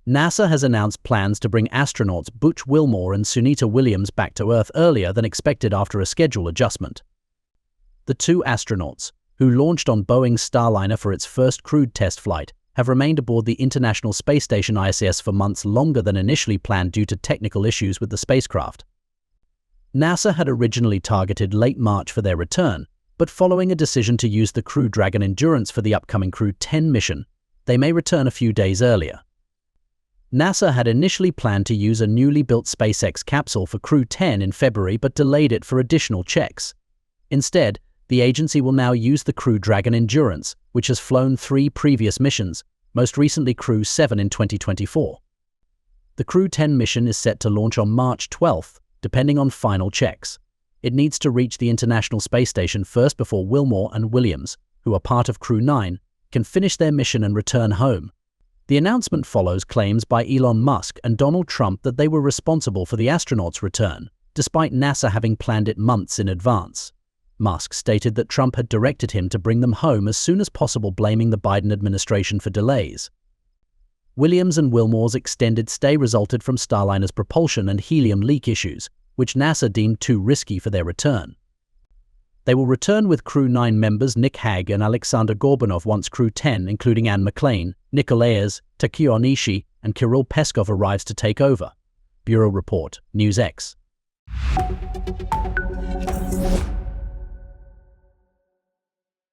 NASA has announced plans to bring astronauts Butch Wilmore and Sunita Williams back to Earth earlier than expected after a schedule adjustment. The two astronauts, who launched on Boeing's Starliner for its first crewed test flight, have remained aboard the International Space Station ISS for months longer than initially planned due to technical issues with the spacecraft. NASA had originally targeted late March for their return, but following a decision to use the Crew Dragon Endurance for the upcoming Crew 10 mission, they may return a few days earlier. NASA had initially planned to use a newly built SpaceX capsule for Crew 10 in February but delayed it for additional checks. Instead, the agency will now use the Crew Dragon Endurance, which has flown 3 previous missions, most recently Crew 7 in 2024. The Crew 10 mission is set to launch on March 12th, depending on final checks. It needs to reach the International Space Station first before Wilmore and Williams, who are part of Crew 9, can finish their mission and return home. The announcement follows claims by Elon Musk and Donald Trump that they were responsible for the astronauts' return, despite NASA having planned it months in advance. Musk stated that Trump had directed him to bring them home as soon as possible, blaming the Biden administration for delays. Williams and Wilmore's extended stay resulted from Starliner's propulsion and helium leak issues, which NASA deemed too risky for their return. They will return with Crew 9 members Nick Hague and Alexander Gorbanov once Crew 10, including Anne McClain, Nikolaevs, Takeo Onishi, and Kirill Peskov arrives to take over. Bureau Report, NewsX.